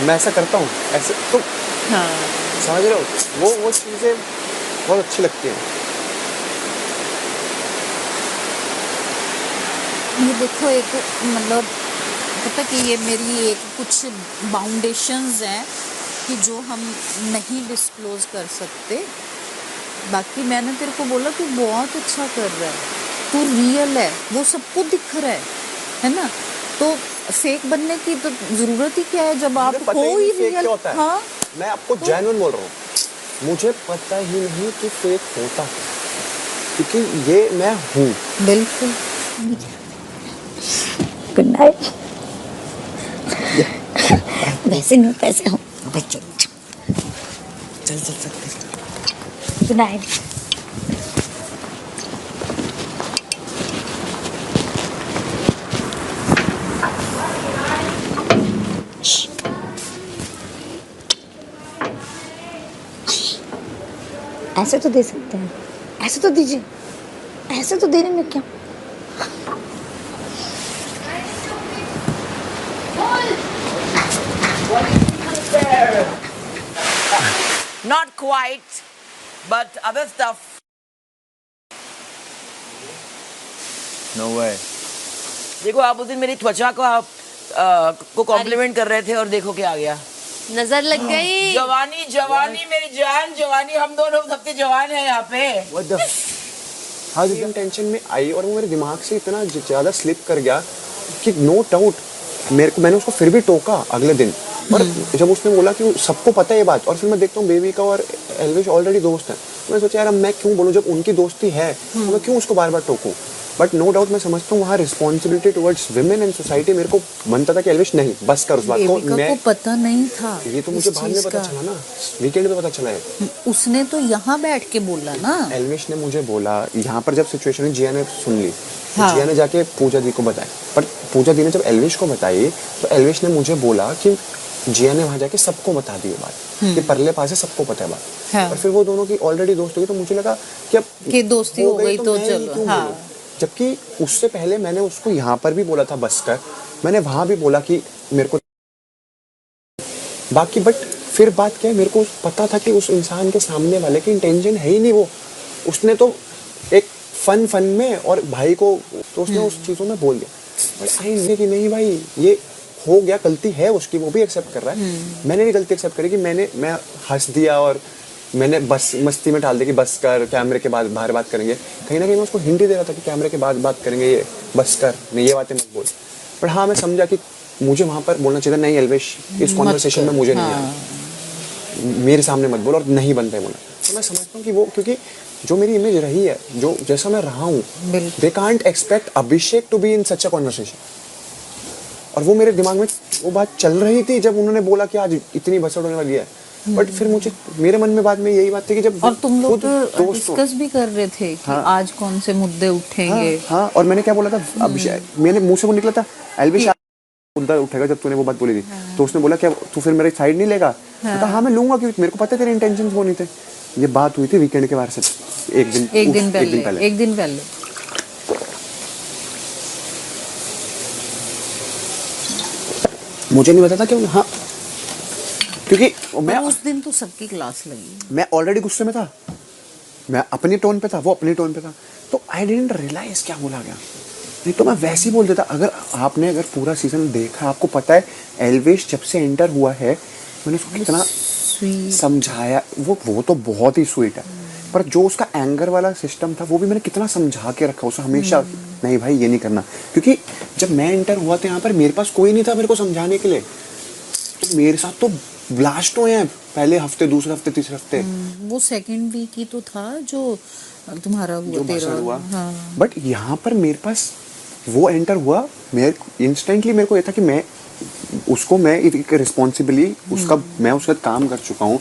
मैं ऐसा करता हूँ ऐसे तो हाँ समझ रहे हो, वो चीज़ें बहुत अच्छी लगती हैं। ये देखो एक मतलब पता कि ये मेरी एक कुछ बाउंडेशंस हैं कि जो हम नहीं डिस्क्लोज कर सकते। बाकी मैंने तेरे को बोला तू बहुत अच्छा कर रहा है, तू रियल है, वो सबको दिख रहा है ना। तो फेक बनने की तो जरूरत ही क्या है जब आप मुझे पता हो ही ही नहीं फेक रियल। क्या होता है। हाँ मैं आपको तो जेन्युइन बोल रहा हूँ, मुझे पता ही नहीं कि फेक होता है, क्योंकि ये मैं हूँ। बिल्कुल। Good night. वैसे नहीं पैसे हो बच्चों। चल चल सकते। Good night. ऐसे तो दे सकते हैं, ऐसे तो दीजिए, ऐसे तो देने में क्या। Not quite, but other stuff. No way. देखो आप उस दिन मेरी त्वचा को कॉम्प्लीमेंट कर रहे थे और देखो क्या आ गया। नजर लग गई। जवानी जवानी मेरी जान जवानी, हम दोनों सबसे जवान है यहाँ पे। What the? हाँ एकदम टेंशन में आई और वो मेरे दिमाग से इतना ज़्यादा स्लिप कर गया कि नो डाउट मैंने उसको फिर भी टोका अगले दिन। और जब उसने बोला कि सबको पता है ये बात, और फिर मैं देखता हूँ बेबी का और एल्विश ऑलरेडी दोस्त है, तो मैं सोचा यार अब मैं क्यों बोलूँ, जब उनकी दोस्ती है तो मैं क्यों उसको बार बार टोकूँ। बट नो डाउट मैं समझता हूँ वहाँ responsibility towards women and society मेरे को बनता था कि एल्विश नहीं बस कर उस बात को। देविका मैं को पता नहीं था ये तो मुझे इस बाद में चीज पता का। चला ना, वीकेंड पे पता चला है। उसने तो यहाँ बैठ के बोला ना। एल्विश ने मुझे बोला यहाँ पर जब सिचुएशन हुई, जिया ने सुन ली तो हाँ। जिया ने जाके पूजा दी को बताई, पर पूजा दी ने जब एल्विश को बताई तो एल्विश ने मुझे बोला कि जिया ने वहाँ जाके सबको बता दी ये बात कि परले पास है, सबको पता है बात। हाँ। और फिर वो दोनों की ऑलरेडी दोस्त हो गई, तो मुझे लगा कि अब कि दोस्ती हो गई तो मैं ही चलो। क्यों हाँ बोलूं? जबकि उससे पहले मैंने उसको यहाँ पर भी बोला था बस कर, मैंने वहां भी बोला कि मेरे को बाकी, बट फिर बात क्या है, मेरे को पता था कि उस इंसान के सामने वाले की इंटेंशन है ही नहीं वो, उसने तो एक फन में और भाई को तो उसने उस चीज़ों में बोल दिया। बट आई ने कि नहीं भाई ये हो गया, गलती है उसकी, वो भी एक्सेप्ट कर रहा है। मैंने भी गलती एक्सेप्ट करी कि मैं हंस दिया और मैंने बस मस्ती में डाल दिया कि बस कर, कैमरे के बाद बाहर बात करेंगे। कहीं ना कहीं मैं उसको हिंट ही दे रहा था कि कैमरे के बाद बात करेंगे, ये बस कर, नहीं ये बातें मत बोल। पर हाँ मैं समझा कि मुझे वहाँ पर बोलना चाहिए था, नहीं एल्विश इस कॉन्वर्सेशन में मुझे नहीं आना, मेरे सामने मत बोल, और नहीं बनता है बोलना। तो मैं समझता हूँ कि वो, क्योंकि जो मेरी इमेज रही है, जो जैसा मैं रहा हूँ, they can't expect Abhishek to be in such a conversation. और वो मेरे दिमाग में वो बात चल रही थी जब उन्होंने बोला कि आज इतनी भसड़ होने वाली है। बट फिर मुझे मेरे मन में बाद में यही बात थी कि जब और तुम लोग दोस्त डिस्कस भी कर रहे थे कि हाँ। आज कौन से मुद्दे उठेंगे। हाँ, और मैंने क्या बोला था, अभिषेक मेरे मुंह से वो निकला था एल्विश मुद्दा उठेगा जब तूने वो बात बोली थी। तो उसने बोला क्या तू फिर मेरी साइड नहीं लेगा। मैं कहा हाँ मैं लूंगा, क्योंकि मेरे को पता है तेरे इंटेंशंस वो नहीं थे। ये बात हुई थी वीकेंड के बाहर से एक दिन पहले। मुझे नहीं पता था कि हाँ, क्योंकि मैं उस दिन तो सबकी क्लास लगी। मैं ऑलरेडी गुस्से में था, मैं अपनी टोन पे था, वो अपनी टोन पे था, तो आई डिडंट रियलाइज क्या बोला गया। नहीं तो मैं वैसे ही बोल देता। अगर पूरा सीजन देखा, आपको पता है एल्विश जब से एंटर हुआ है मैंने उसको कितना समझाया। वो तो बहुत ही स्वीट है, पर जो उसका एंगर वाला सिस्टम था वो भी मैंने कितना समझा के रखा उसे हमेशा, नहीं भाई ये नहीं करना। क्योंकि जब मैं एंटर हुआ था यहाँ पर मेरे पास कोई नहीं था मेरे को समझाने के लिए। तो मेरे साथ तो ब्लास्ट हुए हैं पहले हफ्ते, दूसरे हफ्ते, तीसरे हफ्ते। वो सेकंड वीक ही तो था जो तुम्हारा हुआ। हाँ। बट यहाँ पर मेरे पास वो एंटर हुआ, इंस्टेंटली मेरे को ये था कि मैं एक रिस्पॉन्सिबली मैं उसका काम कर चुका हूँ,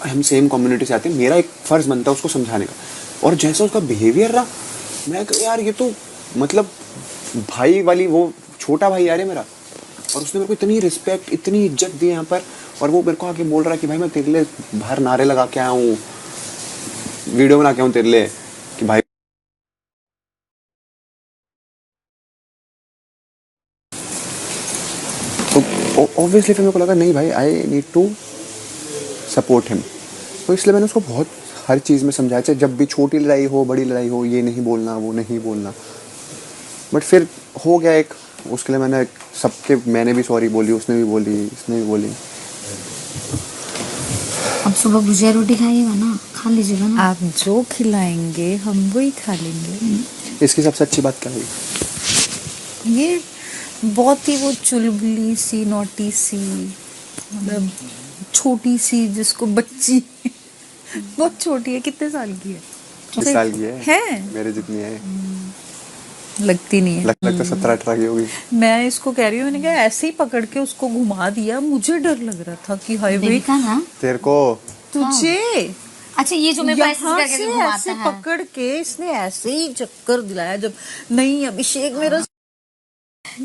हम सेम कम्युनिटी से आते हैं, मेरा एक फर्ज बनता है उसको समझाने का। और जैसा उसका बिहेवियर रहा, मैं यार ये तो मतलब भाई वाली, वो छोटा भाई यार है मेरा, और उसने मेरे को इतनी रिस्पेक्ट, इतनी इज्जत दी यहाँ पर। और वो मेरे को आके बोल रहा है कि भाई मैं तेरे लिए बाहर नारे लगा के आया हूँ, वीडियो बना के आऊँ तेरे लिए कि भाई तो ऑब्वियसली फिर मेरे को लगा नहीं भाई, I need to support him. तो इसलिए मैंने उसको बहुत हर चीज़ में समझाया, चाहे जब भी छोटी लड़ाई हो बड़ी लड़ाई हो, ये नहीं बोलना वो नहीं बोलना। बट फिर हो गया एक, उसके लिए मैंने सबके, मैंने भी सॉरी बोली, उसने भी बोली, इसने भी बोली। अब सुबह भुजिया रोटी खाइएगा ना, खा लीजिएगा ना। आप जो खिलाएंगे हम वही खा लेंगे। इसकी सबसे अच्छी बात क्या है? ये बहुत ही वो चुलबुली सी, नोटी सी, मतलब छोटी सी, जिसको बच्ची बहुत छोटी है। कितने साल की है? 20 साल की है? मेरे जितनी है। लगती नहीं है। लगता 17-18 की होगी। मैं इसको कह रही हूँ, मैंने कहा ऐसे ही पकड़ के उसको घुमा दिया, मुझे डर लग रहा था कि हाय भाई देखा ना तेरे को तुझे अच्छा, ये जो मेरे को ऐसे यहाँ करके से घुमाता ऐसे है। पकड़ के इसने ऐसे ही चक्कर दिलाया। जब नहीं अभिषेक मेरा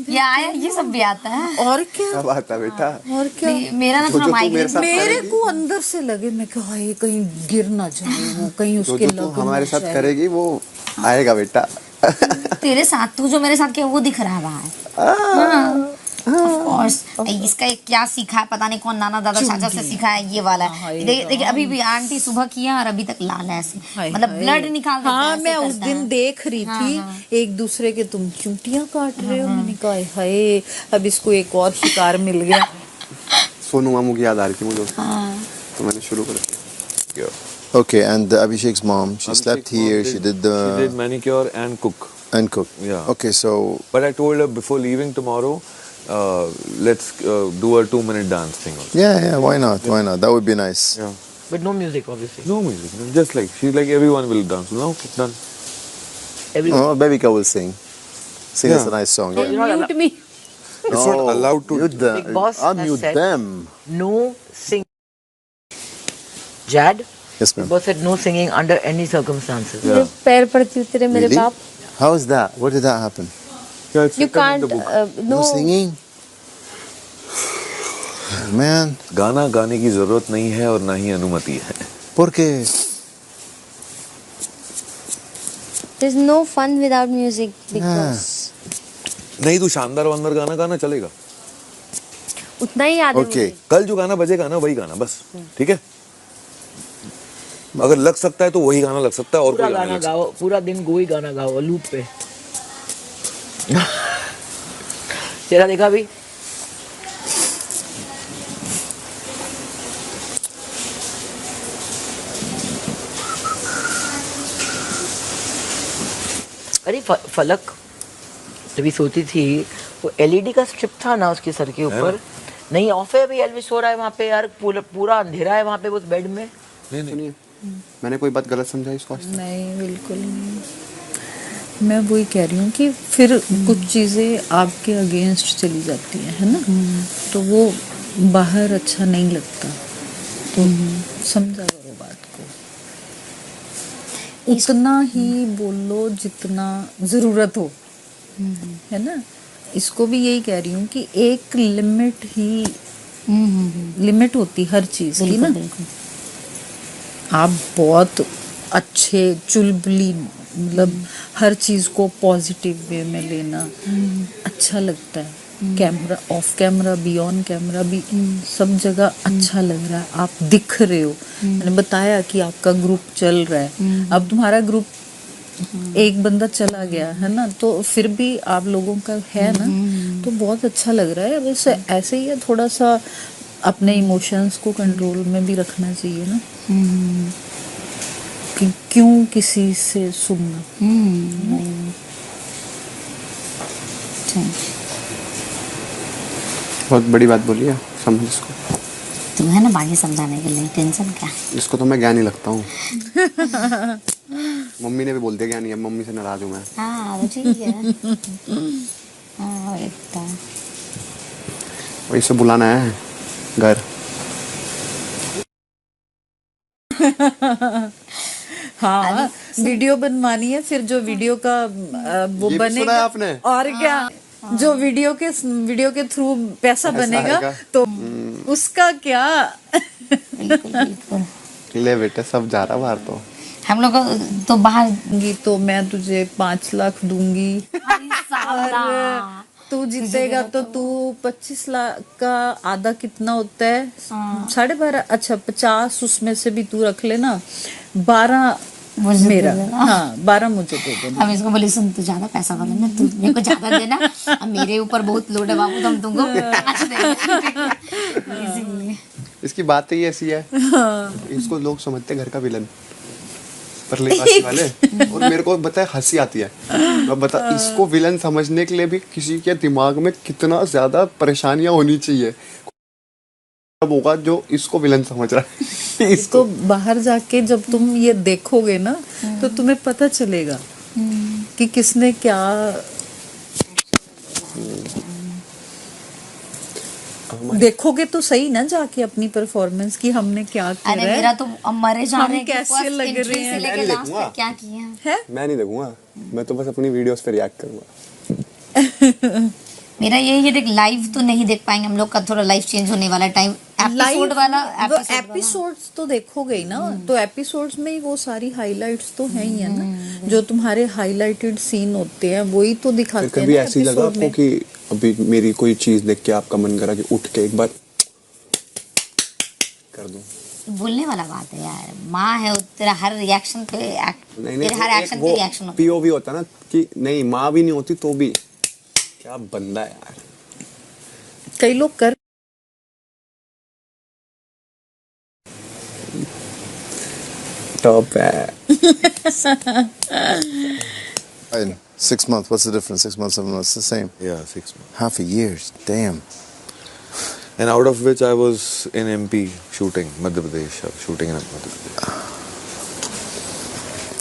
ये आया, ये सब भी आता है। और क्या, सब आता बेटा। और क्या। नहीं, मेरा ना जो थोड़ा जो तू मेरे माइग्रेन। साथ मेरे करेगी, को अंदर से लगे, मैं कहा हाय कहीं गिर ना जाए वो, कहीं जो उसके जो तू लग हमारे ना साथ जाए। करेगी वो आएगा बेटा। तेरे साथ तू जो मेरे साथ किया वो दिख रहा है। Of course. इसका एक क्या सीखा है पता नहीं, कौन नाना दादा चाचा से सीखा है ये वाला है। देखिए अभी भी आंटी सुबह किया और अभी तक लाल है ऐसे, हाय मतलब हाय। ब्लड निकाल देता है, हाँ, ऐसे मैं उस करता दिन है। देख रही थी एक दूसरे के तुम चूटियां काट रहे हो। मैंने कहा हाय अब इसको एक और शिकार मिल गया। सोनू मामू की याद आ रही थी मुझे उसकी, तो मैंने शुरू कर दिया। Okay, and Abhishek's mom, she slept here. She did She did manicure and cook. and cook. Yeah. Okay, so But I told her before leaving tomorrow, let's do a 2-minute dance thing also. yeah, why not? Why not? That would be nice. Yeah. But no music, obviously. No music. Just like she's like everyone will dance. No, okay, done. Everyone. Oh, Babika will sing. Sing us Yeah. a nice song. No, you're not Mute me. It's not allowed to. Mute them. Big Boss has Unmute said- them. No sing. Jad, Yes, Big ma'am. Boss said no singing under any circumstances. Yeah. पैर पड़ती हूँ तेरे मेरे Really? बाप. How is that? What did that happen? Yeah, it's You written in can't. the book. No singing. Man, गाना गाने की जरूरत नहीं है और ना ही अनुमति है। ¿por qué? There's no fun without music because नहीं तू शानदार वानदार गाना गाना चलेगा। उतना ही याद है Okay. मुझे. कल जो गाना बजेगा ना वही गाना बस, ठीक है? अगर लग सकता है तो वही गाना लग सकता है और पूरा कोई गाना गाना लग सकता गाओ, पूरा दिन वही गाना गाओ लूप पे। तेरा देखा भी? अरे फलक तभी सोती थी वो एलईडी का स्ट्रिप था ना उसके सर के ऊपर, नहीं ऑफ है अभी, एल्विस सो रहा है वहाँ पे यार, पूरा अंधेरा है वहाँ पे उस बेड में। नहीं नहीं सुनिए, मैंने कोई बात गलत समझा इसको आज तक? नहीं बिल्कुल नहीं। मैं वही कह रही हूँ कि फिर कुछ चीज़ें आपके अगेंस्ट चली जाती हैं, है ना, तो वो बाहर अच्छा नहीं लगता। तो समझा करो बात को, उतना ही बोलो जितना ज़रूरत हो, है ना। इसको भी यही कह रही हूँ कि एक लिमिट ही लिमिट होती हर चीज़ की ना। आप बहुत अच्छे चुलबुली, मतलब हर चीज़ को पॉजिटिव वे में लेना अच्छा लगता है। कैमरा ऑफ कैमरा भी ऑन कैमरा भी सब जगह अच्छा लग रहा है, आप दिख रहे हो। मैंने बताया कि आपका ग्रुप चल रहा है, अब तुम्हारा ग्रुप एक बंदा चला गया है ना, तो फिर भी आप लोगों का है ना, तो बहुत अच्छा लग रहा है। बस ऐसे ही है, थोड़ा सा अपने इमोशंस को कंट्रोल में भी रखना चाहिए ना, कि क्यों किसी से सुनना। बहुत बड़ी बात बोली है, समझ इसको। तुम है ना बाकी समझाने के लिए, टेंशन क्या। इसको तो मैं ज्ञानी लगता हूँ। मम्मी ने भी बोल दिया ज्ञानी, अब मम्मी से नाराज हूँ मैं। हाँ तो ठीक है। हाँ बेटा। और इसे बुलाना है घर। हाँ, वीडियो बनवानी है, फिर जो वीडियो का वो ये भी सुना है बनेगा आपने? और क्या, जो वीडियो के थ्रू पैसा बनेगा आएगा। तो उसका क्या। बिल्कुल बिल्कुल। ले बेटे, सब जा रहा बाहर तो। हम लोग तो बाहर दूंगी तो मैं तुझे 5 लाख दूंगी। तू जीतेगा तो तू 25 लाख का आधा कितना होता है? 12.5। अच्छा 50 उसमें से भी तू रख लेना, 12 मुझे मेरा। दे देना। हाँ 12 मुझे दे देना। अब इसको बोली सुन, तू ज्यादा पैसा वाला ना, तू मेरे को ज्यादा देना, अब मेरे ऊपर बहुत लोड है बाबू, तो हम तुमको 5 देंगे इसीलिए। इसकी बात ही ऐसी है, इसको लोग समझते हैं घर का विलन, परले पासी वाले। और मेरे को बताए हंसी आती है, मैं बता इसको विलन समझने के लिए भी किसी के दिमाग में कितना ज्यादा परेशानियां होनी चाहिए, अब होगा जो इसको विलन समझ रहा है। इसको बाहर जाके जब तुम ये देखोगे ना तो तुम्हें पता चलेगा कि किसने क्या। देखोगे तो सही ना जाके अपनी परफॉर्मेंस की हमने क्या किया अरे है। मेरा तो अब मरे जा हम रहे हैं कि कैसे first लग entry रहे हैं। से लेके मैं नहीं लास्ट देखूंगा। तक क्या किया है। मैं नहीं देखूंगा, मैं तो बस अपनी वीडियोस पे रिएक्ट करूंगा। मेरा यही है, देख लाइव तो नहीं देख पाएंगे हम लोग का, थोड़ा लाइफ चेंज होने वाला टाइम एपिसोड वाला एपिसोड्स तो देखोगे ही ना, तो एपिसोड्स में ही वो सारी हाइलाइट्स तो है ही है ना, जो तुम्हारे हाइलाइटेड सीन होते हैं वही तो दिखाते हैं कभी ना ऐसी लगा एपिसोड आपको में। कि अभी मेरी कोई चीज देख के आपका मन करा कि उठ के एक बार कर दूं? बोलने वाला बात है यार, माँ है, तेरा हर रिएक्शन पे नहीं तेरे हर एक एक्शन वो पे रिएक्शन होता है। पीओवी होता ना कि नहीं माँ भी नहीं होती तो भी क्या बंदा है यार। कई लोग कर टॉप है। Fine. 6 months. What's the difference? 6 months, 7 months. It's the same. Yeah, 6 months. Half a year. Damn. And out of which I was in MP shooting, Madhya Pradesh, shooting in Madhya Pradesh.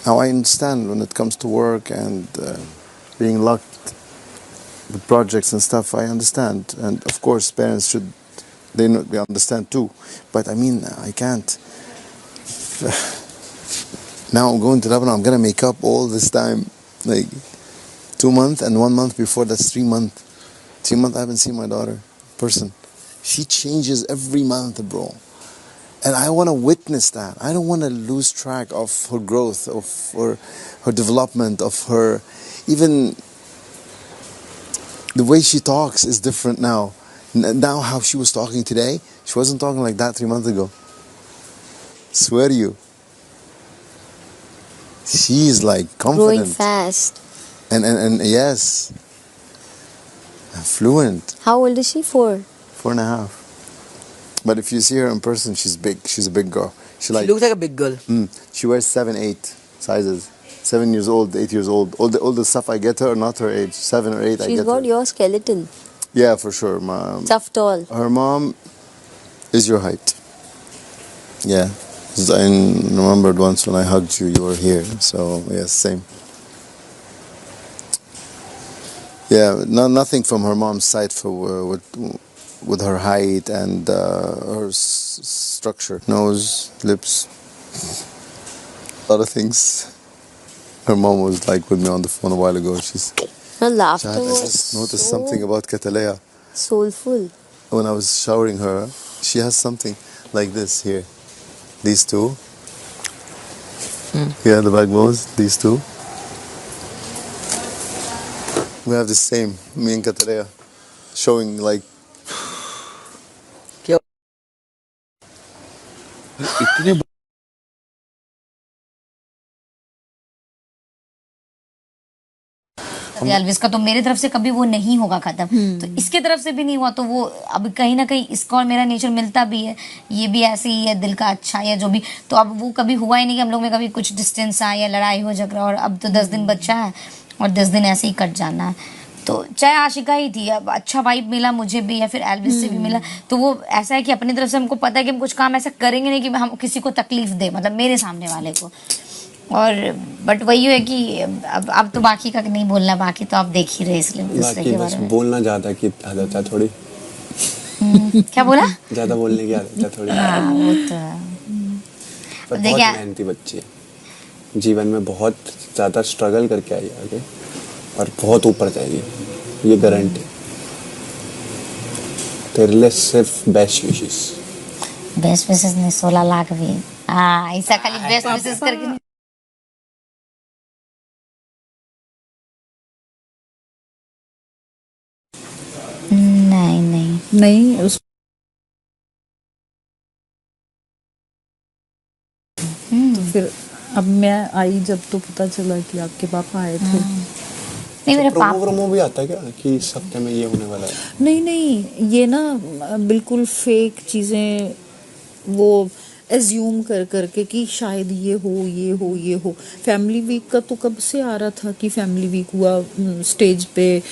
Now I understand when it comes to work and being locked with projects and stuff. I understand, and of course, parents should they understand too. But I mean, I can't. Now I'm going to Lebanon. I'm gonna make up all this time, like 2 months and 1 month before. That's 3 months. 3 months I haven't seen my daughter in person. She changes every month, bro. And I want to witness that. I don't want to lose track of her growth, of her development, of her, even the way she talks is different now. Now how she was talking today, she wasn't talking like that 3 months ago. Swear to you. She's like Growing confident. fast. And yes. Fluent. How old is she? 4. 4.5. But if you see her in person, she's big. She's a big girl. She She like looks like a big girl. she wears 7, 8 sizes. 7 years old, 8 years old. All the stuff I get her, not her age. 7 or 8, I She's get got her. your skeleton. Yeah, for sure. Tough tall. Her mom is your height. Yeah. 'Cause I remembered once when I hugged you, you were here. So yeah, same. Yeah, nothing from her mom's side for with her height and her structure, nose, lips, a lot of things. Her mom was like with me on the phone a while ago. She's Her laughter Shahad, I was just noticed so something about Katalea. soulful. When I was showering her, she has something like this here. These two. Yeah, the backbones, these two. We have the same, me and Katalea, showing like क्या इतने Elvis का तो मेरी तरफ से कभी वो नहीं होगा खत्म, तो इसके तरफ से भी नहीं हुआ, तो वो अब कहीं ना कहीं इसका और मेरा नेचर मिलता भी है, ये भी ऐसे ही है, दिल का अच्छा है जो भी, तो अब वो कभी हुआ ही नहीं कि हम लोग में कभी कुछ डिस्टेंस आए या लड़ाई हो झगड़ा, और अब तो 10 दिन बच्चा है और 10 दिन ऐसे ही कट जाना है। तो चाहे आशिका ही थी, अब अच्छा वाइब मिला मुझे भी या फिर एल्विस से भी मिला, तो वो ऐसा है कि अपनी तरफ से हमको पता है कि हम कुछ काम ऐसा करेंगे नहीं कि हम किसी को तकलीफ दे, मतलब मेरे सामने वाले को। और बट वही है कि अब तो बाकी का नहीं बोलना, बाकी तो आप देख ही रहे, इसलिए दूसरे बाकी के बस बारे में बोलना ज्यादा की आदत है थोड़ी, क्या बोला? ज्यादा बोलने की आदत है थोड़ी। हाँ वो तो है। पर बहुत देखिए मेहनती बच्ची है, जीवन में बहुत ज्यादा स्ट्रगल करके आई है आगे और बहुत ऊपर जाएगी, ये गारंटी। तेरे लिए सिर्फ बेस्ट विशेस। बेस्ट विशेस नहीं, 16 लाख भी। हाँ ऐसा खाली बेस्ट विशेस करके नहीं। नहीं उस तो फिर अब मैं आई जब तो पता चला कि आपके पापा आए थे। नहीं मेरे प्रोमो पापा प्रोमो भी आता है क्या कि इस हफ्ते में ये होने वाला है? नहीं नहीं, ये ना बिल्कुल फेक चीज़ें वो एज्यूम कर करके कि शायद ये हो ये हो ये हो। फैमिली वीक का तो कब से आ रहा था कि फैमिली वीक हुआ, स्टेज पे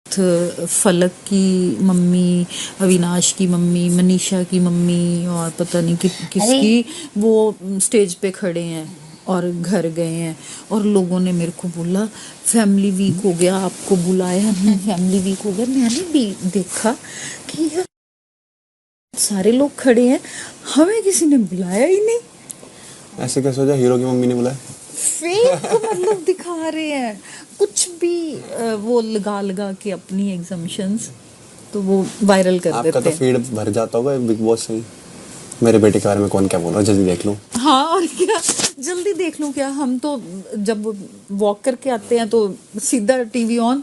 फलक की मम्मी, अविनाश की मम्मी, मनीषा की मम्मी और पता नहीं किसकी वो स्टेज पे खड़े हैं और घर गए हैं और लोगों ने मेरे को बोला फैमिली वीक हो गया, आपको बुलाया नहीं, फैमिली वीक हो गया। मैंने भी देखा कि यार सारे लोग खड़े हैं, हमें किसी ने बुलाया ही नहीं। ऐसे कैसे हो जाए हीरो की मम्मी ने बुलाया? फेक मतलब दिखा रहे हैं कुछ भी वो लगा लगा के अपनी एग्जम्पशंस, तो वो वायरल कर आपका देते तो हैं। फीड भर जाता होगा बिग बॉस से ही। मेरे बेटे के बारे में कौन क्या बोल रहा है, जल्दी देख लूं। हाँ और क्या, जल्दी देख लूं क्या। हम तो जब वॉक करके आते हैं तो सीधा टीवी ऑन,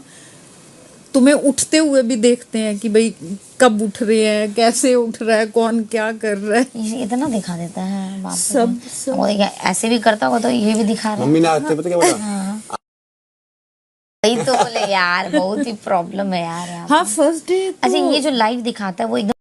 तुम्हें उठते हुए भी देखते हैं कि भाई कब उठ रहे हैं, कैसे उठ रहा है, कौन क्या कर रहा है, ये इतना दिखा देता है बाप रे। सब वो देखिए ऐसे भी करता होगा तो ये भी दिखा रहा मम्मी ने आते पता क्या बोला? है। वही तो बोले यार बहुत ही प्रॉब्लम है यार यहाँ हाँ पे। फर्स्ट डे अच्छा ये जो लाइव दिखाता है वो एकदम